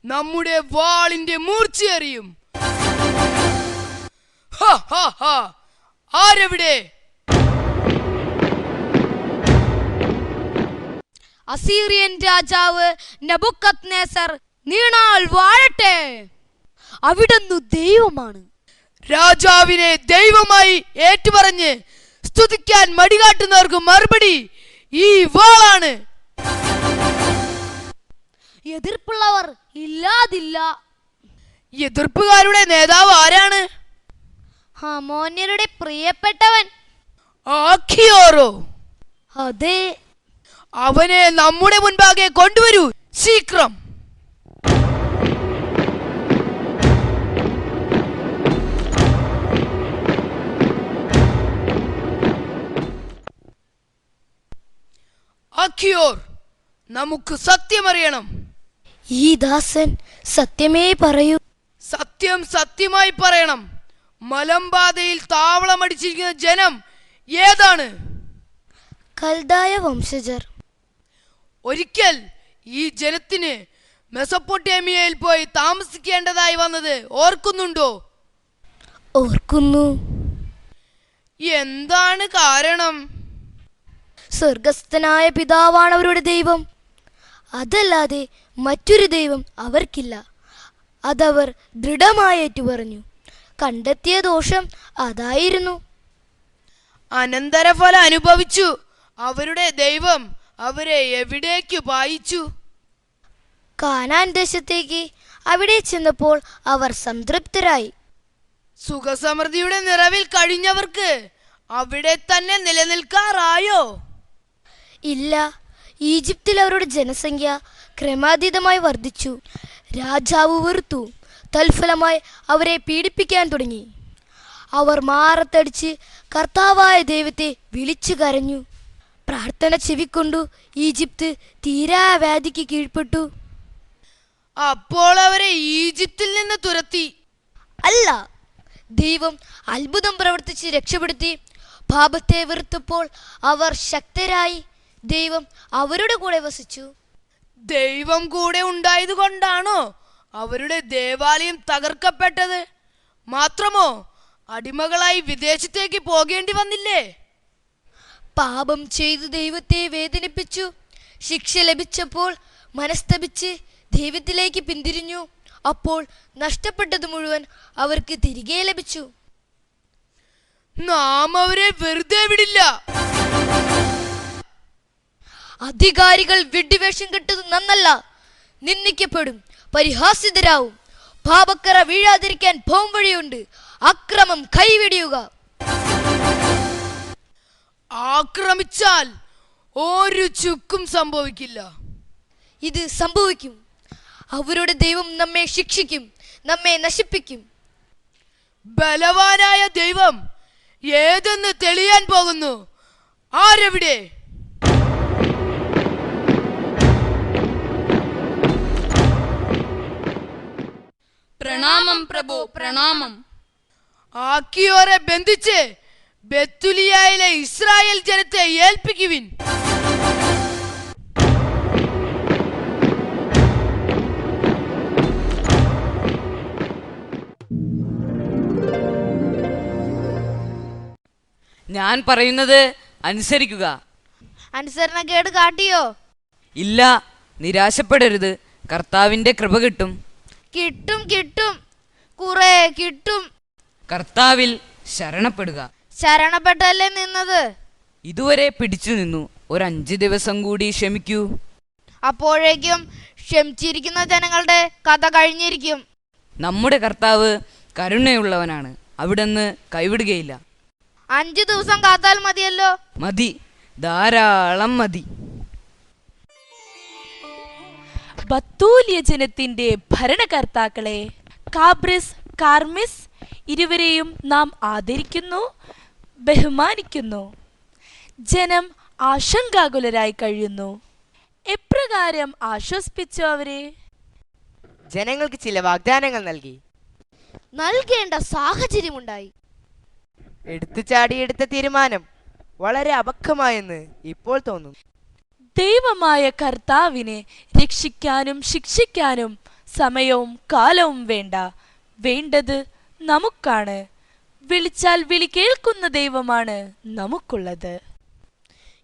നമ്മുടെ വാളിന്റെ മൂർച്ചയറിയും. ആരെവിടെ? അസീറിയൻ രാജാവ് നെബൂഖദ്നേസർ നീണാൾ വാഴട്ടെ. അവിടുന്ന് ദൈവമാണ്. രാജാവിനെ ദൈവമായി ഏറ്റുപറഞ്ഞ് സ്തുതിക്കാൻ മടികാട്ടുന്നവർക്ക് മറുപടി ഈ വാളാണ്. എതിർപ്പുള്ളവർ ഇല്ലാതില്ല. എതിർപ്പുകാരുടെ നേതാവ് ആരാണ്? ഹമോന്യരുടെ പ്രിയപ്പെട്ടവൻ ആഖിയോറോ? അതെ. അവനെ നമ്മുടെ മുൻപാകെ കൊണ്ടുവരൂ, ശീഘ്രം. അഖിയോർ, നമുക്ക് സത്യമറിയണം. ഈ ദാസൻ സത്യമേ പറയൂ. സത്യം സത്യമായി പറയണം. മലമ്പാതയിൽ താവളമടിച്ചിരിക്കുന്ന ജനം ഏതാണ്? കൽദായ വംശജർ. ഒരിക്കൽ ഈ ജനത്തിന് മെസൊപ്പൊട്ടേമിയയിൽ പോയി താമസിക്കേണ്ടതായി വന്നത് ഓർക്കുന്നുണ്ടോ? ഓർക്കുന്നു. എന്താണ് കാരണം? സ്വർഗസ്ഥനായ പിതാവാണ് അവരുടെ ദൈവം. അതല്ലാതെ മറ്റൊരു ദൈവം അവർക്കില്ല. അതവർ ദൃഢമായി ഏറ്റുപറഞ്ഞു. കണ്ടെത്തിയ ദോഷം അതായിരുന്നു. അനന്തരഫലം അനുഭവിച്ചു. അവരുടെ ദൈവം അവരെ എവിടേക്ക് പായിച്ചു? കാനാൻ ദേശത്തേക്ക്. അവിടെ ചെന്നപ്പോൾ അവർ സംതൃപ്തരായി. സുഖസമൃദ്ധിയുടെ നിറവിൽ കഴിഞ്ഞവർക്ക് അവിടെ തന്നെ നിലനിൽക്കാറായോ? ഇല്ല. ഈജിപ്തിൽ അവരുടെ ജനസംഖ്യ ക്രമാതീതമായി വർദ്ധിച്ചു. രാജാവ് വെറുത്തു. തൽഫലമായി അവരെ പീഡിപ്പിക്കാൻ തുടങ്ങി. അവർ മാറത്തടിച്ച് കർത്താവായ ദൈവത്തെ വിളിച്ചു കരഞ്ഞു. പ്രാർത്ഥന ചെവിക്കൊണ്ടു ഈജിപ്ത് തീരാവ്യാധിക്ക് കീഴ്പ്പെട്ടു. അപ്പോൾ അവരെ ഈജിപ്തിൽ നിന്ന് തുരത്തി? അല്ല, ദൈവം അത്ഭുതം പ്രവർത്തിച്ച് രക്ഷപ്പെടുത്തി. പാപത്തെ വെറുത്തപ്പോൾ അവർ ശക്തരായി. ദൈവം അവരുടെ കൂടെ വസിച്ചു. ദൈവം കൂടെ ഉണ്ടായത് കൊണ്ടാണോ അവരുടെ ദേവാലയം തകർക്കപ്പെട്ടത്? മാത്രമോ അടിമകളായി വിദേശത്തേക്ക് പോകേണ്ടി വന്നില്ലേ? പാപം ചെയ്തു ദൈവത്തെ വേദനിപ്പിച്ചു. ശിക്ഷ ലഭിച്ചപ്പോൾ മനസ്തപിച്ച് ദൈവത്തിലേക്ക് പിന്തിരിഞ്ഞു. അപ്പോൾ നഷ്ടപ്പെട്ടത് മുഴുവൻ അവർക്ക് തിരികെ ലഭിച്ചു. നാം അവരെ വെറുതെ വിടില്ല. അധികാരികൾ വിഡ്ഢിവേഷം കെട്ടത് നന്നല്ല. നിന്ദിക്കപ്പെടും, പരിഹാസിതരാവും. പാപക്കറ വീഴാതിരിക്കാൻ പോംവഴിയുണ്ട്. അക്രമം കൈവെടിയുക. ആക്രമിച്ചാൽ ഒരു ചുക്കും സംഭവിക്കില്ല. ഇത് സംഭവിക്കും. അവരുടെ ദൈവം നമ്മെ ശിക്ഷിക്കും, നമ്മെ നശിപ്പിക്കും. ബലവാനായ ദൈവം ഏതെന്ന് തെളിയാൻ പോകുന്നു. ആരെവിടെ? പ്രണാമം പ്രഭു, പ്രണാമം. ആക്കിയോരെ ബന്ധിച്ച് ബെത്തുലിയയിലെ ഇസ്രായേൽ ജനത്തെ ഏൽപ്പിക്കുവിൻ. ഞാൻ പറയുന്നത് അനുസരിക്കുക. അനുസരണക്കേട് കാട്ടിയോ? ഇല്ല, നിരാശപ്പെടരുത്. കർത്താവിൻ്റെ കൃപ കിട്ടും. കിട്ടും കിട്ടും, കുറെ കിട്ടും. കർത്താവിൽ ശരണപ്പെടുക. ശരണപ്പെട്ടല്ലേ നിന്നത്? ഇതുവരെ പിടിച്ചു നിന്നു. ഒരു 5 ദിവസം കൂടി ക്ഷമിക്കൂ. അപ്പോഴേക്കും ക്ഷമിച്ചിരിക്കുന്ന ജനങ്ങളുടെ കഥ കഴിഞ്ഞിരിക്കും. നമ്മുടെ കർത്താവ് കരുണയുള്ളവനാണ്. അവിടുന്ന് കൈവിടുകയില്ല. 5 ദിവസം കാത്താൽ മതിയല്ലോ. മതി, ധാരാളം മതി. ബത്തൂലിയ ജനത്തിന്റെ ഭരണകർത്താക്കളെ കാബ്രിസ്, കാർമിസ് ഇരുവരെയും നാം ആദരിക്കുന്നു, ബഹുമാനിക്കുന്നു. ജനം ആശങ്കാകുലരായി കഴിയുന്നു. എപ്രകാരം ആശ്വസിപ്പിച്ചു അവരെ? ജനങ്ങൾക്ക് ചില വാഗ്ദാനങ്ങൾ നൽകി. നൽകേണ്ട സാഹചര്യമുണ്ടായി. എടുത്ത തീരുമാനം വളരെ അപക്വമായെന്ന് ഇപ്പോൾ തോന്നുന്നു. ദൈവമായ കർത്താവിനെ രക്ഷിക്കാനും ശിക്ഷിക്കാനും സമയവും കാലവും വേണ്ട, വേണ്ടത് നമുക്കാണ്. വിളിച്ചാൽ വിളി കേൾക്കുന്ന ദൈവമാണ് നമുക്കുള്ളത്.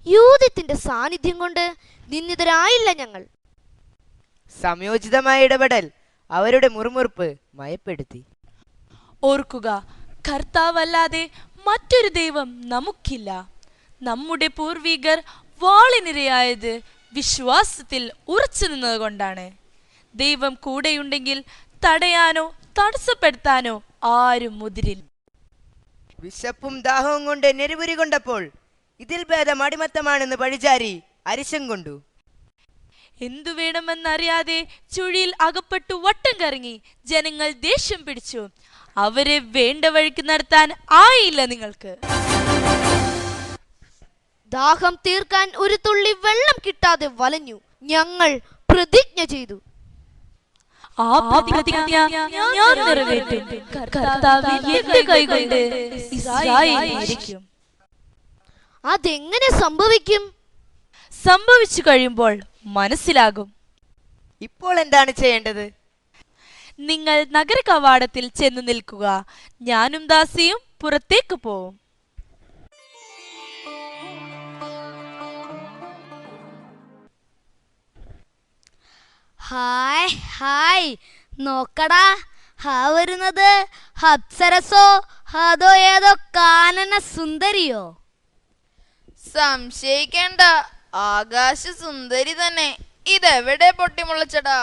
യൂഥത്തിന്റെ സാന്നിധ്യം കൊണ്ട് നിന്ദിതരായില്ല ഞങ്ങൾ. സംയോജിതമായ ഇടപെടൽ അവരുടെ മുറുമുറുപ്പ് മയപ്പെടുത്തി. ഓർക്കുക, കർത്താവല്ലാതെ മറ്റൊരു ദൈവം നമുക്കില്ല. നമ്മുടെ പൂർവികർ വാളിനിരയായത് വിശ്വാസത്തിൽ ഉറച്ചു നിന്നതുകൊണ്ടാണ്. ദൈവം കൂടെയുണ്ടെങ്കിൽ തടയാനോ തടസ്സപ്പെടുത്താനോ ആരും മുതിരില്ല. വിശപ്പും ദാഹവും കൊണ്ട് നെരുപുരി കൊണ്ടപ്പോൾ ഇതിൽ ഭേദം അടിമത്തമാണെന്ന് പഴിചാരി അരിശം കൊണ്ടു. എന്തു വേണമെന്നറിയാതെ ചുഴിയിൽ അകപ്പെട്ടു വട്ടം കറങ്ങി ജനങ്ങൾ ദേഷ്യം പിടിച്ചു. അവരെ വേണ്ട വഴിക്ക് നടത്താൻ ആയില്ല നിങ്ങൾക്ക്. ദാഹം തീർക്കാൻ ഒരു തുള്ളി വെള്ളം കിട്ടാതെ വലഞ്ഞു. ഞങ്ങൾ പ്രതിജ്ഞ ചെയ്തു. ആ പ്രതിജ്ഞ ഞാൻ നിറവേറ്റും. കർത്താവ് എന്റെ കൈകൊണ്ട് ഇസ്രായേലിനെ രക്ഷിക്കും. അതെങ്ങനെ സംഭവിക്കും? സംഭവിച്ചു കഴിയുമ്പോൾ മനസ്സിലാകും. ഇപ്പോൾ എന്താണ് ചെയ്യേണ്ടത്? നിങ്ങൾ നഗര കവാടത്തിൽ ചെന്നു നിൽക്കുക. ഞാനും ദാസിയും പുറത്തേക്ക് പോവും. ഹായ് ഹായ്, നോക്കടാ, വരുന്നത് അപ്സരസോ അതോ ഏതോ കാനന സുന്ദരിയോ? സംശയിക്കേണ്ട, ആകാശ സുന്ദരി തന്നെ. ഇതെവിടെ പൊട്ടിമുളച്ചടാ?